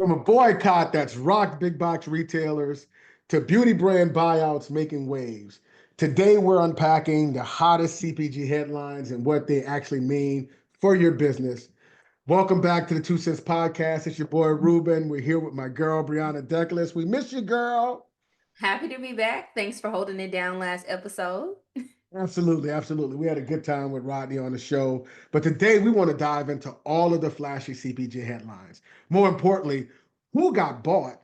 From a boycott that's rocked big box retailers to beauty brand buyouts making waves. Today, we're unpacking the hottest CPG headlines and what they actually mean for your business. Welcome back to the 2 Cents Podcast. It's your boy Reuben. We're here with my girl, Breanna Deculus. We miss you, girl. Happy to be back. Thanks for holding it down last episode. Absolutely, absolutely. We had a good time with Rodney on the show. But today we want to dive into all of the flashy CPG headlines. More importantly, who got bought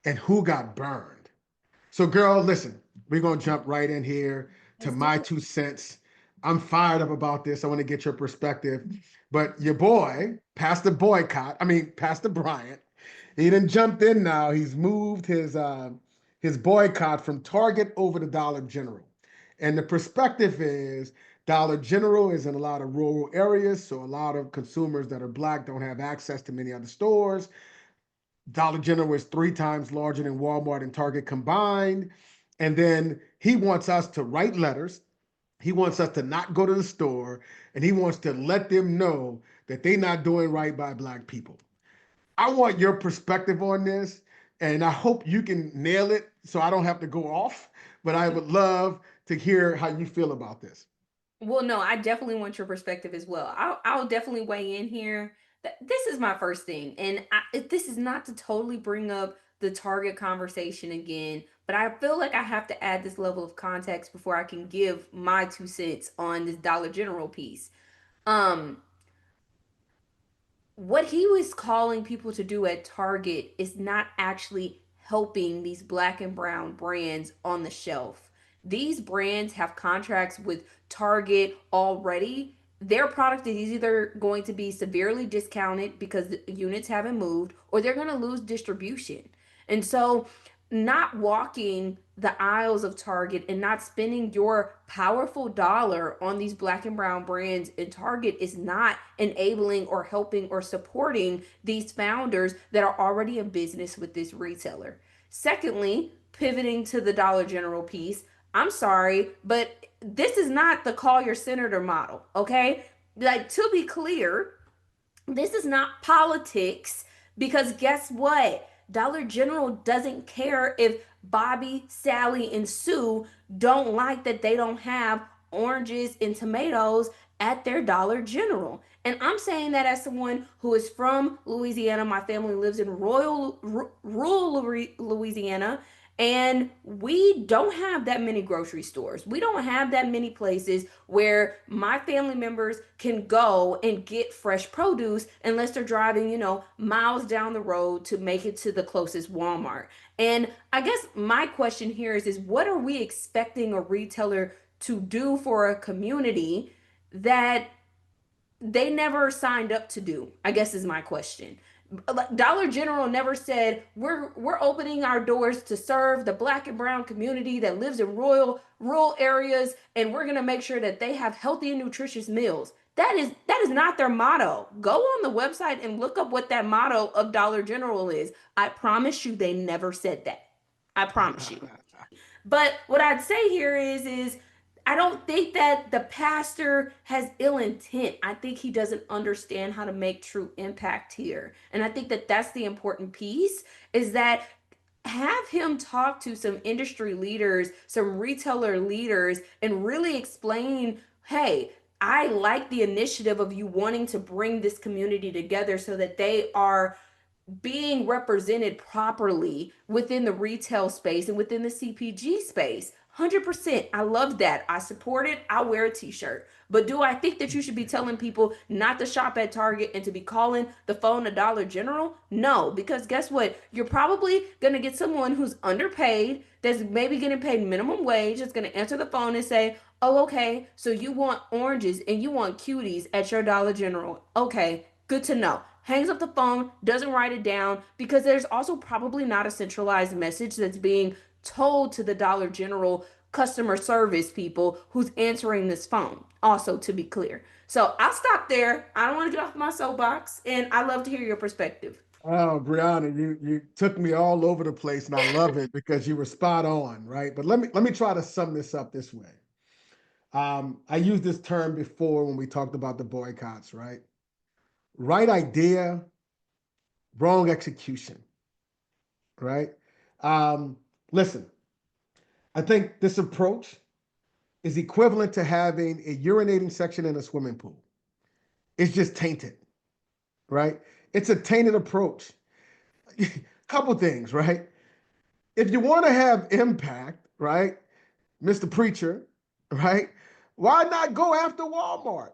and who got burned. So, girl, listen, we're going to jump right in here to Let's do my it. 2 cents. I'm fired up about this. I want to get your perspective. But your boy, Pastor Bryant, he done jumped in now. He's moved his boycott from Target over to Dollar General. And the perspective is Dollar General is in a lot of rural areas, so a lot of consumers that are black don't have access to many other stores. Dollar General is 3 times larger than Walmart and Target combined. And then he wants us to write letters. He wants us to not go to the store, and he wants to let them know that they're not doing right by black people. I want your perspective on this, and I hope you can nail it so I don't have to go off. But I would love to hear how you feel about this. Well, no, I definitely want your perspective as well. I'll definitely weigh in here. This is my first thing, and this is not to totally bring up the Target conversation again, but I feel like I have to add this level of context before I can give my 2 cents on this Dollar General piece. Um, what he was calling people to do at Target is not actually helping these black and brown brands on the shelf. These brands have contracts with Target already. Their product is either going to be severely discounted because the units haven't moved, or they're going to lose distribution. And so, not walking the aisles of Target and not spending your powerful dollar on these black and brown brands in Target is not enabling or helping or supporting these founders that are already in business with this retailer. Secondly, pivoting to the Dollar General piece, I'm sorry, but this is not the call your senator model, okay? Like, to be clear, this is not politics because guess what? Dollar General doesn't care if Bobby, Sally, and Sue don't like that they don't have oranges and tomatoes at their Dollar General. And I'm saying that as someone who is from Louisiana. My family lives in rural Louisiana, and we don't have that many grocery stores. We don't have that many places where my family members can go and get fresh produce unless they're driving, miles down the road to make it to the closest Walmart. And I guess my question here is what are we expecting a retailer to do for a community that they never signed up to do? I guess is my question. Dollar General never said we're opening our doors to serve the black and brown community that lives in rural areas, and we're gonna make sure that they have healthy and nutritious meals. That is not their motto. Go on the website and look up what that motto of Dollar General is. I promise you, they never said that. I promise you. But what I'd say here is I don't think that the pastor has ill intent. I think he doesn't understand how to make true impact here. And I think that that's the important piece is that have him talk to some industry leaders, some retailer leaders, and really explain, hey, I like the initiative of you wanting to bring this community together so that they are being represented properly within the retail space and within the CPG space. 100%. I love that. I support it. I'll wear a t-shirt. But do I think that you should be telling people not to shop at Target and to be calling the phone a Dollar General? No, because guess what? You're probably going to get someone who's underpaid, that's maybe getting paid minimum wage, that's going to answer the phone and say, oh, okay, so you want oranges and you want cuties at your Dollar General. Okay, good to know. Hangs up the phone, doesn't write it down, because there's also probably not a centralized message that's being told to the Dollar General customer service people who's answering this phone. Also, to be clear. So I'll stop there. I don't want to get off my soapbox, and I love to hear your perspective. Oh, Brianna, you took me all over the place, and I love it because you were spot on, right? But let me try to sum this up this way. I used this term before when we talked about the boycotts, right? Right idea, wrong execution, right? Um, Listen, I think this approach is equivalent to having a urinating section in a swimming pool. It's just tainted, right? It's a tainted approach. Couple things, right? If you want to have impact, right, Mr. Preacher, right? Why not go after Walmart?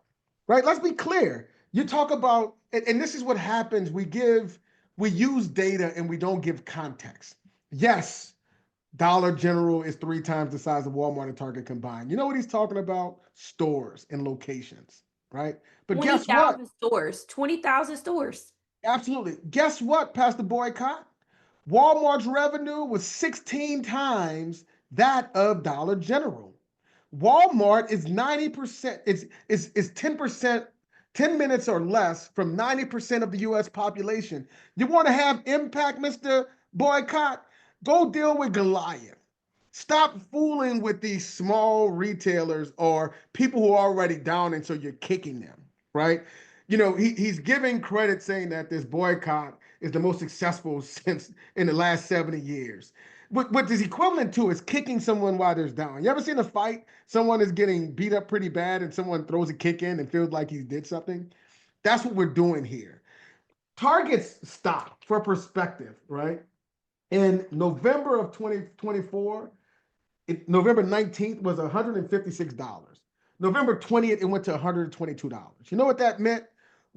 Right? Let's be clear. You talk about, and this is what happens. We use data and we don't give context. Yes, Dollar General is 3 times the size of Walmart and Target combined. You know what he's talking about? Stores and locations, right? But guess what? 20,000 stores, 20,000 stores. Absolutely. Guess what, Pastor Boycott? Walmart's revenue was 16 times that of Dollar General. Walmart is 90%, is 10%, 10 minutes or less from 90% of the US population. You want to have impact, Mr. Boycott? Go deal with Goliath. Stop fooling with these small retailers or people who are already down, and so you're kicking them, right? He's giving credit saying that this boycott is the most successful since in the last 70 years. What is equivalent to is kicking someone while they're down. You ever seen a fight? Someone is getting beat up pretty bad and someone throws a kick in and feels like he did something. That's what we're doing here. Target's stock, for perspective, right? In November of 2024, November 19th was $156. November 20th, it went to $122. You know what that meant?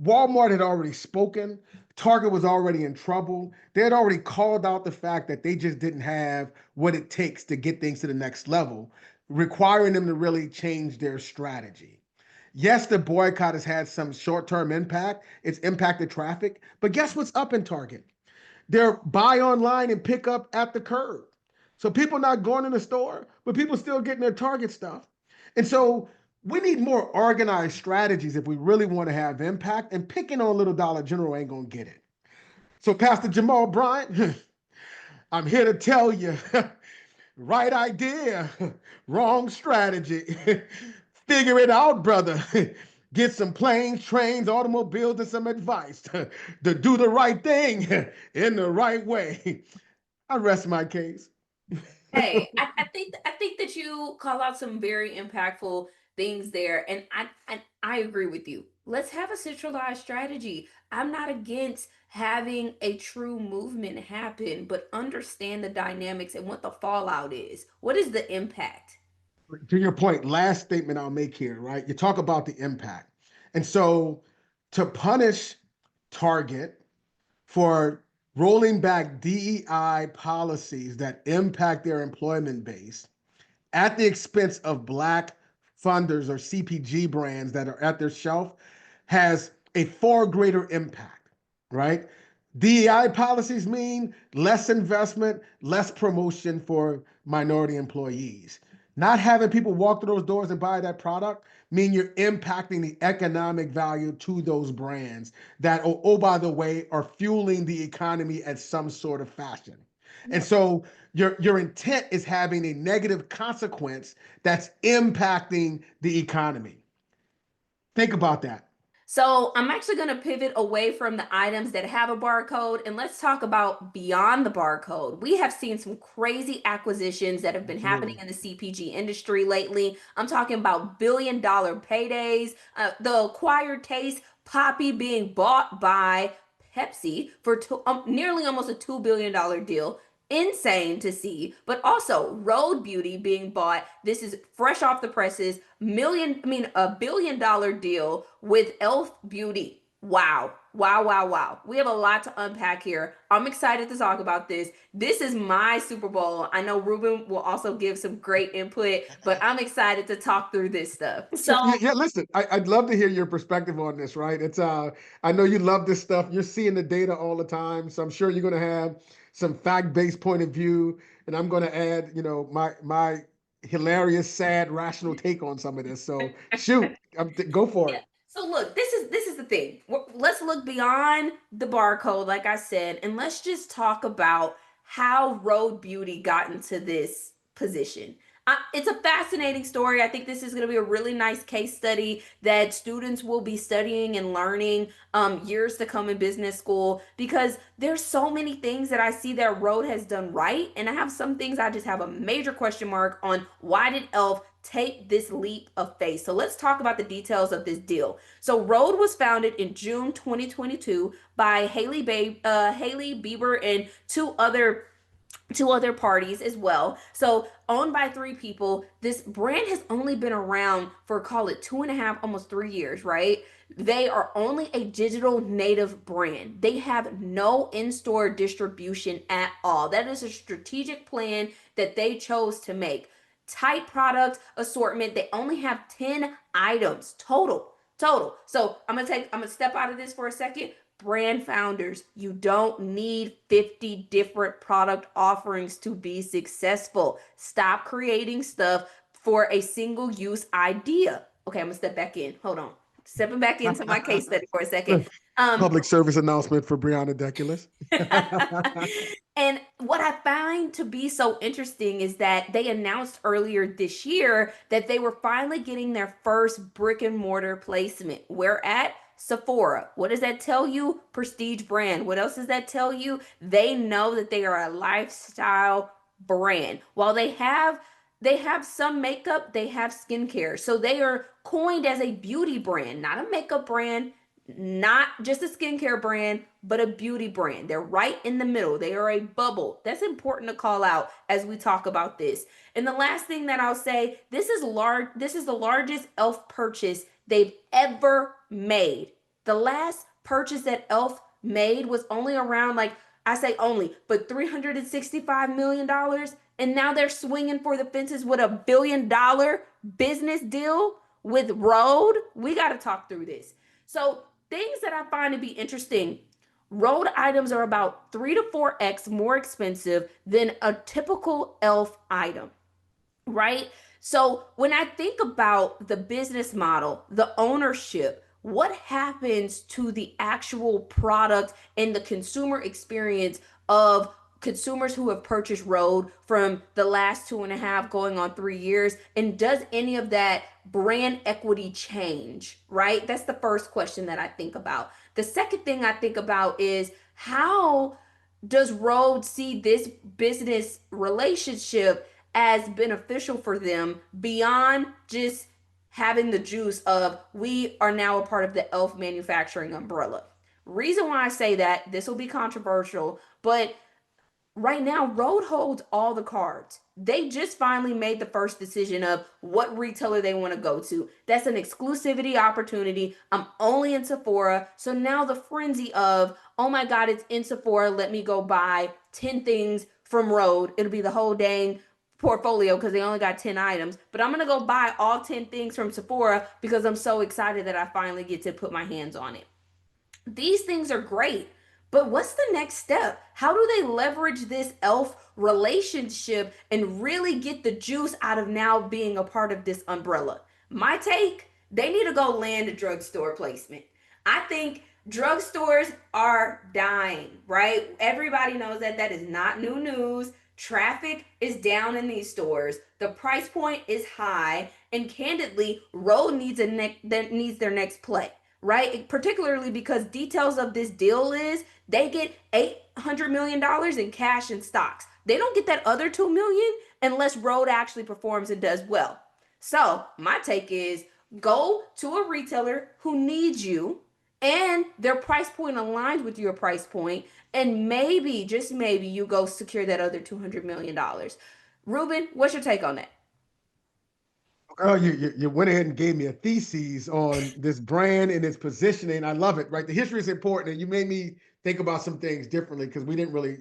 Walmart had already spoken. Target was already in trouble. They had already called out the fact that they just didn't have what it takes to get things to the next level, requiring them to really change their strategy. Yes, the boycott has had some short-term impact. It's impacted traffic. But guess what's up in Target? They're buy online and pick up at the curb. So people not going in the store, but people still getting their Target stuff. And so we need more organized strategies if we really want to have impact. And picking on little Dollar General ain't gonna get it. So Pastor Jamal Bryant, I'm here to tell you, right idea, wrong strategy. Figure it out, brother. Get some planes, trains, automobiles, and some advice to do the right thing in the right way. I rest my case. Hey, I think that you call out some very impactful things there, and I agree with you. Let's have a centralized strategy. I'm not against having a true movement happen, but understand the dynamics and what the fallout is. What is the impact? To your point, last statement I'll make here, right? You talk about the impact. And so to punish Target for rolling back DEI policies that impact their employment base at the expense of Black funders or CPG brands that are at their shelf has a far greater impact, right? DEI policies mean less investment, less promotion for minority employees. Not having people walk through those doors and buy that product mean you're impacting the economic value to those brands that, oh, by the way, are fueling the economy at some sort of fashion. And so your intent is having a negative consequence that's impacting the economy. Think about that. So I'm actually going to pivot away from the items that have a barcode and let's talk about beyond the barcode. We have seen some crazy acquisitions that have been happening Absolutely. in the CPG industry lately. I'm talking about billion-dollar paydays, the acquired taste, Poppi being bought by Pepsi for nearly almost a $2 billion deal. Insane to see, but also Rhode Beauty being bought. This is fresh off the presses. A $1 billion deal with e.l.f. Beauty. Wow. Wow, wow, wow. We have a lot to unpack here. I'm excited to talk about this. This is my Super Bowl. I know Reuben will also give some great input, but I'm excited to talk through this stuff. Yeah, So, yeah, yeah, listen, I'd love to hear your perspective on this, right? I know you love this stuff. You're seeing the data all the time, so I'm sure you're going to have some fact-based point of view, and I'm going to add, my hilarious, sad, rational take on some of this. So shoot, go for yeah. it. So look, this is the thing. Let's look beyond the barcode, like I said, and let's just talk about how Rhode Beauty got into this position. It's a fascinating story. I think this is going to be a really nice case study that students will be studying and learning years to come in business school, because there's so many things that I see that Rhode has done right, and I have some things I just have a major question mark on. Why did e.l.f. take this leap of faith? So let's talk about the details of this deal. So Rhode was founded in June 2022 by Haley Bieber and two other parties as well. So owned by three people. This brand has only been around for, call it, 2.5, almost 3 years, right? They are only a digital native brand. They have no in-store distribution at all. That is a strategic plan that they chose to make. Tight product assortment. They only have 10 items total. So I'm gonna step out of this for a second. Brand founders, you don't need 50 different product offerings to be successful. Stop creating stuff for a single use idea. Okay, I'm gonna step back in. Hold on. Stepping back into my case study for a second. Um, Public service announcement for Breanna Deculus. and what I find to be so interesting is that they announced earlier this year that they were finally getting their first brick and mortar placement. Where at? Sephora. What does that tell you? Prestige brand. What else does that tell you? They know that they are a lifestyle brand. While they have some makeup, they have skincare. So they are coined as a beauty brand, not a makeup brand, not just a skincare brand, but a beauty brand. They're right in the middle. They are a bubble. That's important to call out as we talk about this. And the last thing that I'll say, this is the largest e.l.f. purchase they've ever made. The last purchase that e.l.f. made was only around, like, I say only, but $365 million. And now they're swinging for the fences with $1 billion business deal with Rhode. We got to talk through this. So, things that I find to be interesting: Rhode items are about 3 to 4x more expensive than a typical e.l.f. item, right? So when I think about the business model, the ownership, what happens to the actual product and the consumer experience of consumers who have purchased Rhode from the last 2.5 going on 3 years? And does any of that brand equity change, right? That's the first question that I think about. The second thing I think about is, how does Rhode see this business relationship as beneficial for them beyond just having the juice of, we are now a part of the e.l.f. manufacturing umbrella? Reason why I say that, this will be controversial, but right now Rhode holds all the cards. They just finally made the first decision of what retailer they want to go to. That's an exclusivity opportunity. I'm only in Sephora. So now the frenzy of, oh my God, it's in Sephora, let me go buy 10 things from Rhode. It'll be the whole dang portfolio because they only got 10 items. But I'm going to go buy all 10 things from Sephora because I'm so excited that I finally get to put my hands on it. These things are great, but what's the next step? How do they leverage this e.l.f. relationship and really get the juice out of now being a part of this umbrella? My take: they need to go land a drugstore placement. I think drugstores are dying, right? Everybody knows that. That is not new news. Traffic is down in these stores. The price point is high, and candidly, Rhode needs their next play, right? Particularly because details of this deal is they get $800 million in cash and stocks. They don't get that other 2 million unless Rhode actually performs and does well. So my take is, go to a retailer who needs you and their price point aligns with your price point, and maybe, just maybe, you go secure that other $200 million. Reuben, what's your take on that? Oh, you went ahead and gave me a thesis on this brand and its positioning. I love it, right? The history is important, and you made me think about some things differently because we didn't really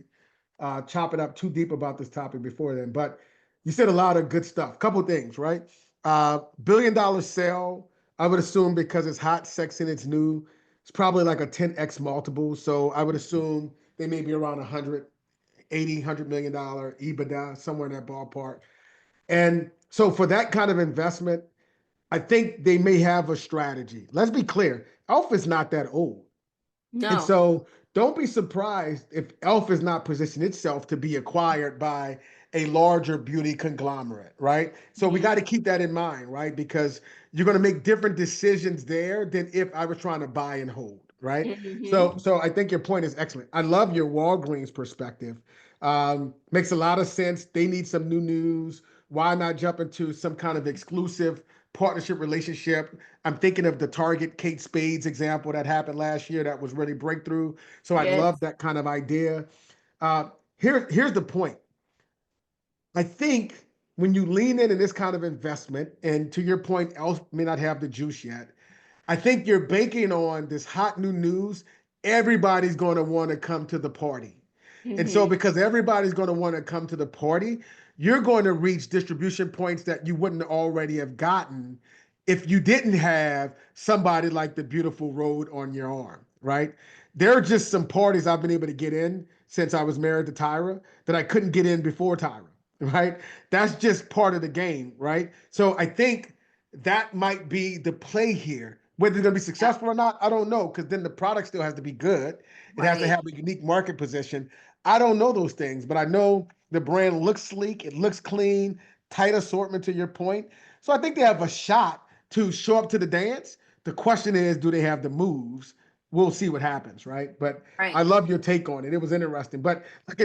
chop it up too deep about this topic before then. But you said a lot of good stuff. Couple things, right? $1 billion sale, I would assume, because it's hot, sexy, and it's new. It's probably like a 10x multiple. So I would assume they may be around 180, $100 million EBITDA, somewhere in that ballpark. And so for that kind of investment, I think they may have a strategy. Let's be clear, e.l.f. is not that old. And No. so don't be surprised if e.l.f. is not positioned itself to be acquired by a larger beauty conglomerate, right? So we got to Mhm. keep that in mind, right? Because you're going to make different decisions there than if I was trying to buy and hold, right? Mhm. So I think your point is excellent. I love your Walgreens perspective. Makes a lot of sense. They need some new news. Why not jump into some kind of exclusive partnership relationship? I'm thinking of the Target Kate Spades example that happened last year that was really breakthrough. So I love Yes. that kind of idea. Here's the point. I think when you lean in this kind of investment, and to your point, else may not have the juice yet. I think you're banking on this hot new news. Everybody's going to want to come to the party. And so, Mhm. because everybody's going to want to come to the party, you're going to reach distribution points that you wouldn't already have gotten if you didn't have somebody like the beautiful Rhode on your arm, right? There are just some parties I've been able to get in since I was married to Tyra that I couldn't get in before Tyra, right? That's just part of the game, right? So I think that might be the play here. Whether it's going to be Yeah. successful or not, I don't know, because then the product still has to be good. It has to Right. have a unique market position. I don't know those things, but I know the brand looks sleek, it looks clean, tight assortment to your point. So I think they have a shot to show up to the dance. The question is, do they have the moves? We'll see what happens, right? But I Right. love your take on it. It was interesting. But like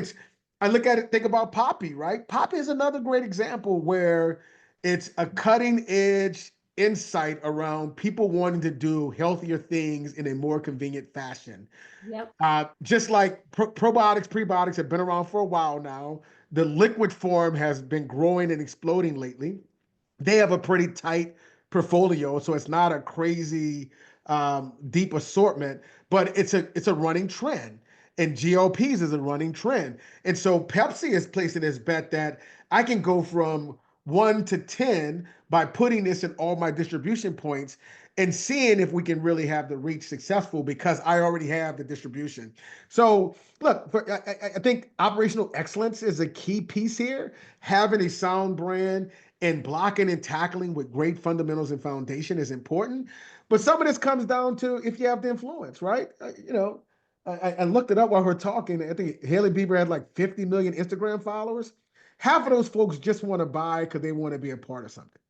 I look at it, think about Poppi, right? Poppi is another great example where it's a cutting edge insight around people wanting to do healthier things in a more convenient fashion. Yep. Just like probiotics, prebiotics have been around for a while now, the liquid form has been growing and exploding lately. They have a pretty tight portfolio, so it's not a crazy deep assortment, but it's a running trend. And GLPs is a running trend. And so Pepsi is placing this bet that I can go from 1 to 10 by putting this in all my distribution points and seeing if we can really have the reach successful because I already have the distribution. So look, I think operational excellence is a key piece here. Having a sound brand and blocking and tackling with great fundamentals and foundation is important. But some of this comes down to if you have the influence, right? I looked it up while we're talking. I think Haley Bieber had like 50 million Instagram followers. Half of those folks just want to buy because they want to be a part of something,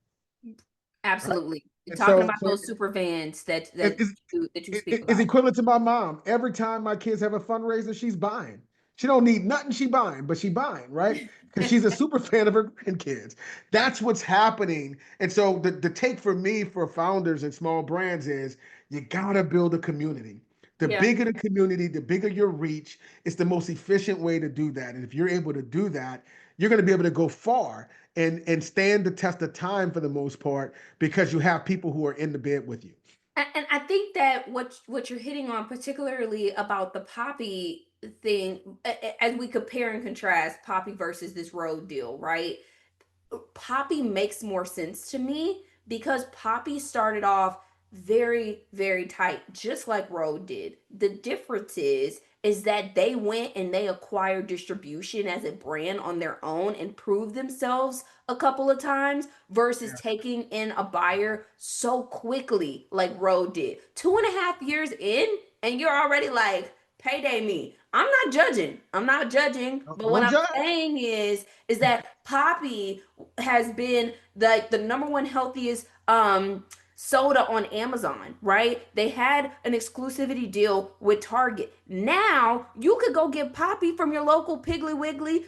right? Absolutely. You're And talking so, about so those super fans that it that is you speak is about. equivalent to my mom. Every time my kids have a fundraiser, she's buying. She don't need nothing, she buying, but she buying, right? Because she's a super fan of her grandkids. That's what's happening. And so the take for me for founders and small brands is you gotta build a community. The Yeah. bigger the community, the bigger your reach, it's the most efficient way to do that. And if you're able to do that, you're going to be able to go far and stand the test of time for the most part because you have people who are in the bed with you. And I think that what you're hitting on, particularly about the Poppy thing, as we compare and contrast Poppy versus this Rhode deal, right? Poppy makes more sense to me because Poppy started off very, very tight, just like Rhode did. The difference is that they went and they acquired distribution as a brand on their own and proved themselves a couple of times versus Yeah. taking in a buyer so quickly like Rhode did. 2.5 years in, and you're already like, payday me. I'm not judging. I'm not judging. But what Don't I'm judge. saying is that Poppy has been the number one healthiest soda on Amazon, right? They had an exclusivity deal with Target. Now you could go get Poppy from your local Piggly Wiggly,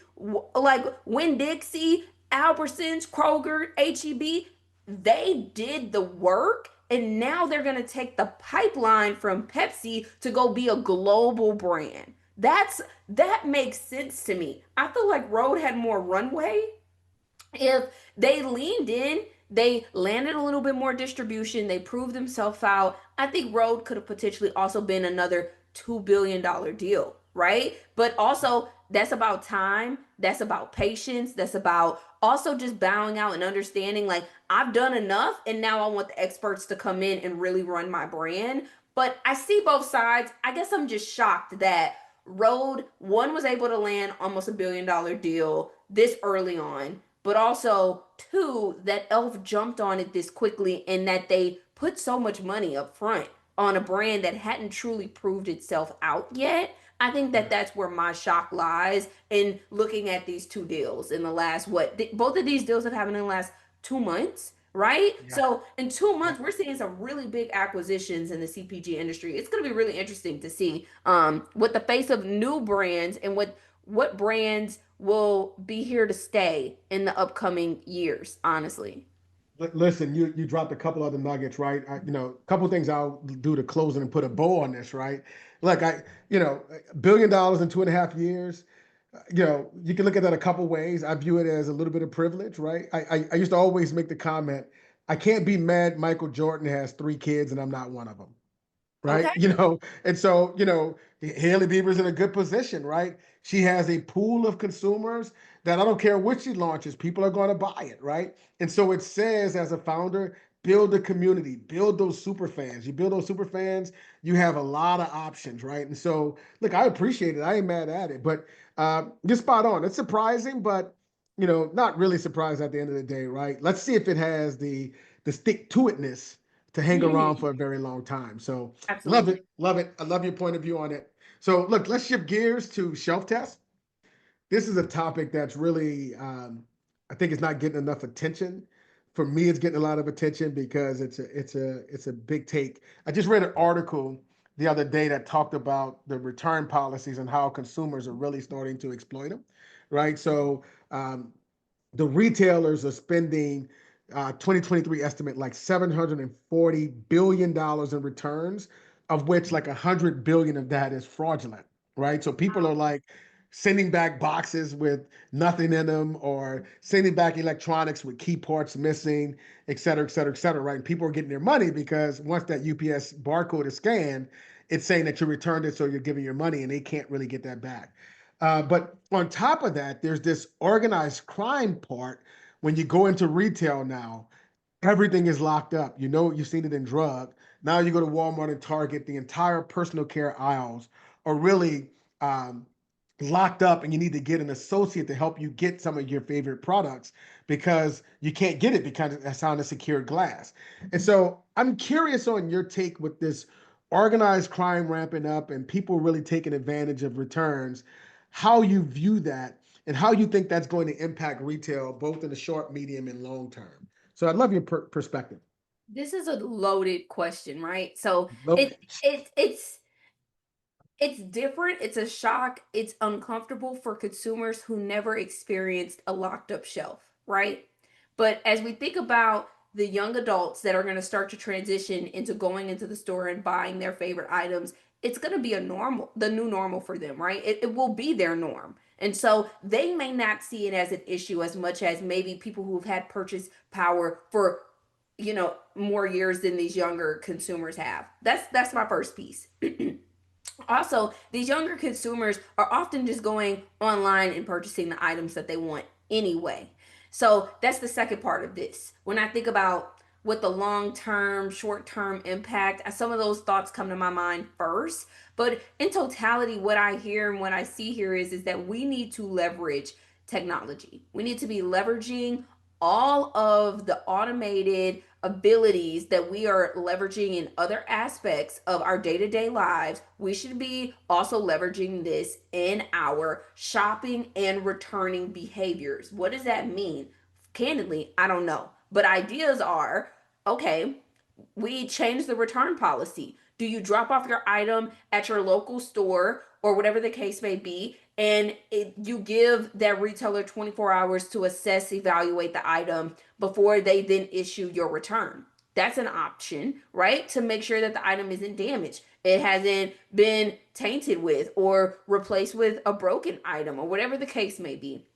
like Winn Dixie, Albertsons, Kroger, HEB. They did the work, and now they're going to take the pipeline from Pepsi to go be a global brand. That makes sense to me. I feel like Rhode had more runway if they leaned in, they landed a little bit more distribution, they proved themselves out. I think Rhode could have potentially also been another $2 billion deal, right? But also, that's about time, that's about patience, that's about also just bowing out and understanding like I've done enough and now I want the experts to come in and really run my brand. But I see both sides. I guess I'm just shocked that Rhode one was able to land almost $1 billion deal this early on, but also two that e.l.f. jumped on it this quickly and that they put so much money up front on a brand that hadn't truly proved itself out yet. I think that Yeah. that's where my shock lies in looking at these two deals in the last both of these deals have happened in the last 2 months, right? Yeah. So in two Yeah. months, we're seeing some really big acquisitions in the CPG industry. It's going to be really interesting to see what the face of new brands and what brands will be here to stay in the upcoming years. Honestly, Listen, you dropped a couple other nuggets, right? A couple things I'll do to close it and put a bow on this, right? Like $1 billion in 2.5 years. You can look at that a couple ways. I view it as a little bit of privilege, right? I used to always make the comment, I can't be mad Michael Jordan has 3 kids and I'm not one of them, right? okay, And so, Haley Bieber's in a good position, right? She has a pool of consumers that I don't care what she launches, people are going to buy it, right? And so it says, as a founder, build a community, build those super fans. You build those super fans, you have a lot of options, right? And so, look, I appreciate it. I ain't mad at it, but you're spot on. It's surprising, but not really surprised at the end of the day, right? Let's see if it has the stick to itness to hang around for a very long time. So love absolutely. it, love it. I love your point of view on it. So look, let's shift gears to shelf tests. This is a topic that's really, I think, it's not getting enough attention. For me, it's getting a lot of attention because it's a big take. I just read an article the other day that talked about the return policies and how consumers are really starting to exploit them, right? So um, the retailers are spending 2023 estimate like $740 billion in returns, of which like 100 billion of that is fraudulent, right? So people are like sending back boxes with nothing in them, or sending back electronics with key parts missing, et cetera, et cetera, et cetera, right? And people are getting their money because once that UPS barcode is scanned, it's saying that you returned it, so you're giving your money, and they can't really get that back. But on top of that, there's this organized crime part. When you go into retail now, everything is locked up. You've seen it in drug. Now you go to Walmart and Target, the entire personal care aisles are really um, locked up, and you need to get an associate to help you get some of your favorite products because you can't get it because it's on a secured glass. And so I'm curious on your take with this organized crime ramping up and people really taking advantage of returns, how you view that and how you think that's going to impact retail both in the short, medium, and long term. So I'd love your perspective. This is a loaded question, right? So Love it it. it it's different. It's a shock. It's uncomfortable for consumers who never experienced a locked up shelf, right? But as we think about the young adults that are going to start to transition into going into the store and buying their favorite items, it's going to be the new normal for them, right? It will be their norm. And so they may not see it as an issue as much as maybe people who've had purchase power for, more years than these younger consumers have. That's my first piece. Also, these younger consumers are often just going online and purchasing the items that they want anyway. So that's the second part of this. When I think about what the long term, short term impact, some of those thoughts come to my mind first. But in totality, what I hear and what I see here is that we need to leverage technology. We need to be leveraging all of the automated abilities that we are leveraging in other aspects of our day-to-day lives. We should be also leveraging this in our shopping and returning behaviors. What does that mean? Candidly, I don't know, but ideas are, okay, we change the return policy. Do you drop off your item at your local store or whatever the case may be, and you give that retailer 24 hours to assess, evaluate the item before they then issue your return? That's an option, right? To make sure that the item isn't damaged, it hasn't been tainted with or replaced with a broken item or whatever the case may be.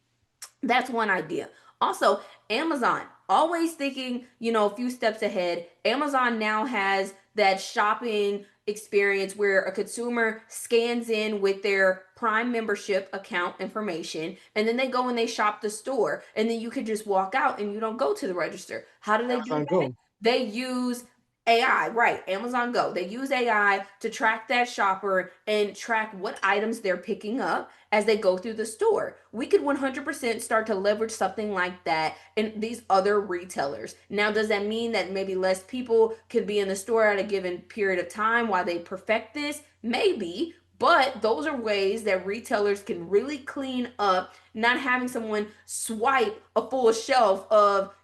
That's one idea. Also, Amazon, always thinking, a few steps ahead. Amazon now has that shopping experience where a consumer scans in with their Prime membership account information, and then they go and they shop the store, and then you could just walk out and you don't go to the register. How do they do Amazon that? Go. They use AI, right? Amazon Go. They use AI to track that shopper and track what items they're picking up as they go through the store. We could 100% start to leverage something like that in these other retailers. Now, does that mean that maybe less people could be in the store at a given period of time while they perfect this? Maybe, But those are ways that retailers can really clean up, not having someone swipe a full shelf of,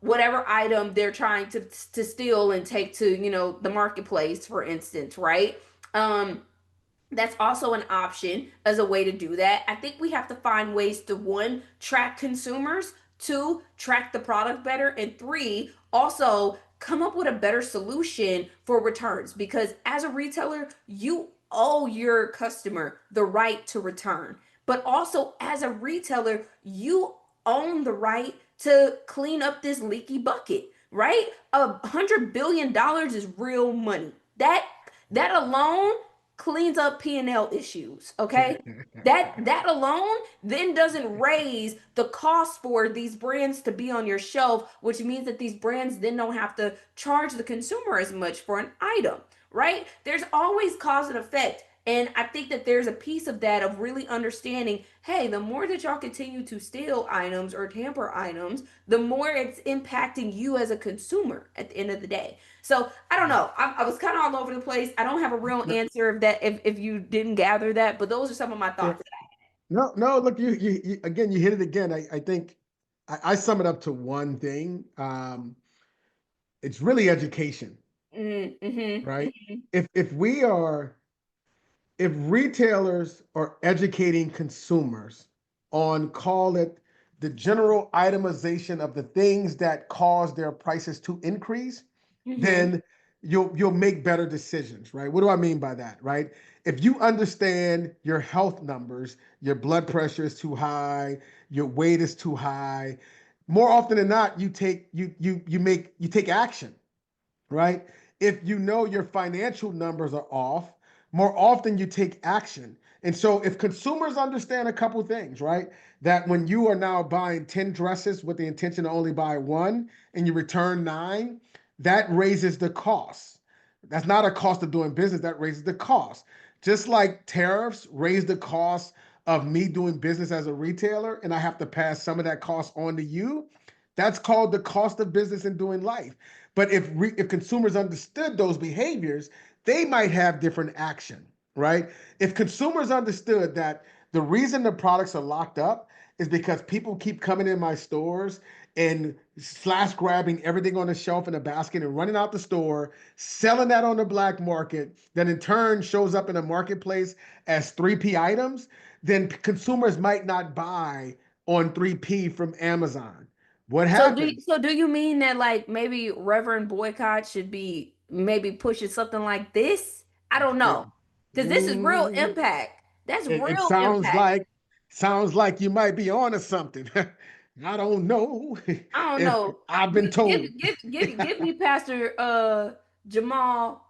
whatever item they're trying to steal and take to, the marketplace, for instance, right? Um, that's also an option as a way to do that. I think we have to find ways to, one, track consumers, two, track the product better, and three, also come up with a better solution for returns, because as a retailer, you owe your customer the right to return. But also, as a retailer, you own the right to clean up this leaky bucket, right? $100 billion is real money. That alone cleans up P&L issues, okay? That alone then doesn't raise the cost for these brands to be on your shelf, which means that these brands then don't have to charge the consumer as much for an item, right? There's always cause and effect. And I think that there's a piece of that, of really understanding, hey, the more that y'all continue to steal items or tamper items, the more it's impacting you as a consumer at the end of the day. So I don't know. I was kind of all over the place. I don't have a real answer if that, if you didn't gather that, but those are some of my Yeah. thoughts. No, no, look, you again, you hit it again. I think I sum it up to one thing. It's really education, Mm-hmm. right? If we are if retailers are educating consumers on, call it, the general itemization of the things that cause their prices to increase, Mm-hmm. then you'll make better decisions, right? What do I mean by that, right? If you understand your health numbers, your blood pressure is too high, your weight is too high, more often than not, you take action, right? If you know your financial numbers are off, more often you take action. And so if consumers understand a couple things, right? That when you are now buying 10 dresses with the intention to only buy one and you return nine, that raises the cost. That's not a cost of doing business, that raises the cost. Just like tariffs raise the cost of me doing business as a retailer, and I have to pass some of that cost on to you, that's called the cost of business and doing life. But if consumers understood those behaviors, they might have different action, right? If consumers understood that the reason the products are locked up is because people keep coming in my stores and slash grabbing everything on the shelf in a basket and running out the store, selling that on the black market, that in turn shows up in a marketplace as 3P items, then consumers might not buy on 3P from Amazon. What happens? So do you mean that, like, maybe Reverend Boycott should be maybe pushing something like this? I don't It, know. Because this is real mm, impact. That's it real impact. sounds like you might be on to something. I don't know I don't if know. I've been Give told. give me Pastor Jamal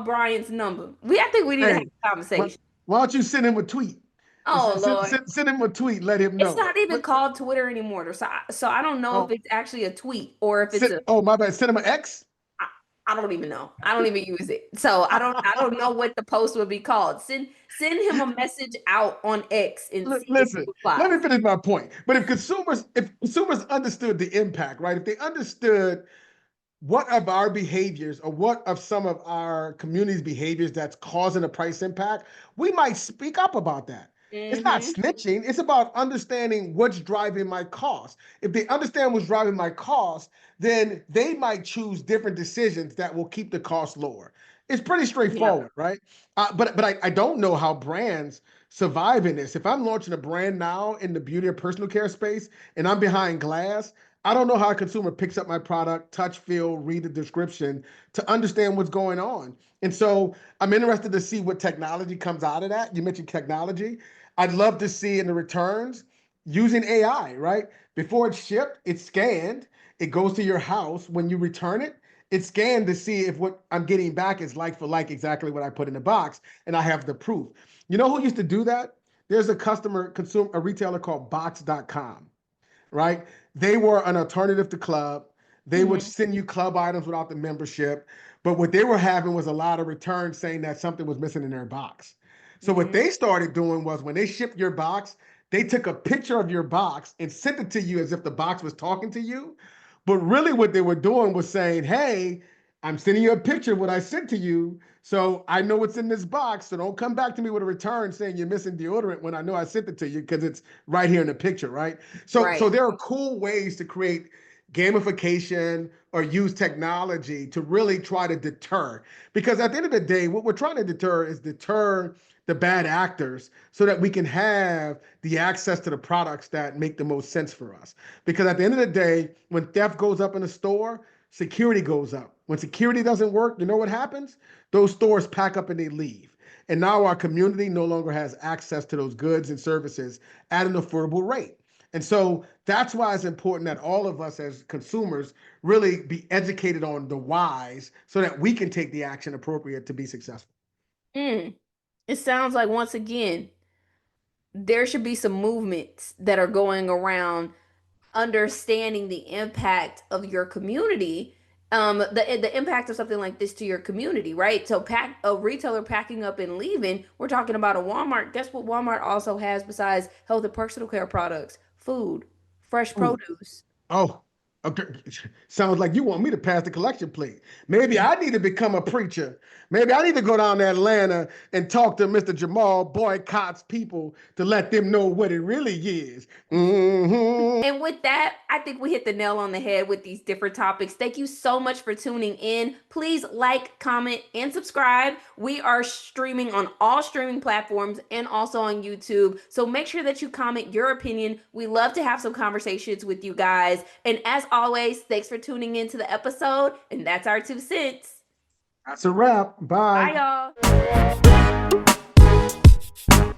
Bryant's number. I think we need to have Hey, a why, conversation. why don't you send him a tweet? Oh Lord. Send him a tweet. Let him It's know. not even But called Twitter anymore. So I don't know if oh, it's actually a tweet or if it's a oh my bad. Send him an X. I, I don't even know. I don't even use it. So I don't know what the post would be called. Send him a message out on X and see if he Listen, let me replies. finish my point. But if consumers understood the impact, right? If they understood what of our behaviors or what of some of our community's behaviors that's causing a price impact, we might speak up about that. It's not Mm-hmm. snitching, it's about understanding what's driving my cost. If they understand what's driving my cost, then they might choose different decisions that will keep the cost lower. It's pretty Yeah. straightforward, right? But I don't know how brands survive in this. If I'm launching a brand now in the beauty or personal care space and I'm behind glass, I don't know how a consumer picks up my product, touch, feel, read the description to understand what's going on. And so I'm interested to see what technology comes out of that. You mentioned technology. I'd love to see in the returns using AI, right? Before it's shipped, it's scanned, it goes to your house. When you return it, it's scanned to see if what I'm getting back is like for like exactly what I put in the box, and I have the proof. You know who used to do that? There's a a retailer called box.com, right? They were an alternative to club. They would Mm-hmm. send you club items without the membership. But what they were having was a lot of returns saying that something was missing in their box. So what Mm-hmm. they started doing was when they shipped your box, they took a picture of your box and sent it to you as if the box was talking to you. But really what they were doing was saying, hey, I'm sending you a picture of what I sent to you So I know what's in this box. So don't come back to me with a return saying you're missing deodorant when I know I sent it to you because it's right here in the picture, right? So Right. there are cool ways to create gamification or use technology to really try to deter. Because at the end of the day, what we're trying to deter is deter the bad actors so that we can have the access to the products that make the most sense for us. Because at the end of the day, when theft goes up in a store, security goes up. When security doesn't work, you know what happens? Those stores pack up and they leave. And now our community no longer has access to those goods and services at an affordable rate. And so that's why it's important that all of us as consumers really be educated on the whys so that we can take the action appropriate to be successful. Mm. It sounds like once again, there should be some movements that are going around understanding the impact of your community, the impact of something like this to your community, right? So pack a retailer packing up and leaving, we're talking about a Walmart. Guess what Walmart also has besides health and personal care products? Food, fresh Ooh, produce. oh, okay. Sounds like you want me to pass the collection plate. Maybe I need to become a preacher. Maybe I need to go down to Atlanta and talk to Mr. Jamal Boycotts people to let them know what it really is. Mm-hmm. And with that, I think we hit the nail on the head with these different topics. Thank you so much for tuning in. Please like, comment, and subscribe. We are streaming on all streaming platforms and also on YouTube. So make sure that you comment your opinion. We love to have some conversations with you guys. And as always, thanks for tuning into the episode. And that's our 2 cents. That's a wrap. Bye. Bye, y'all.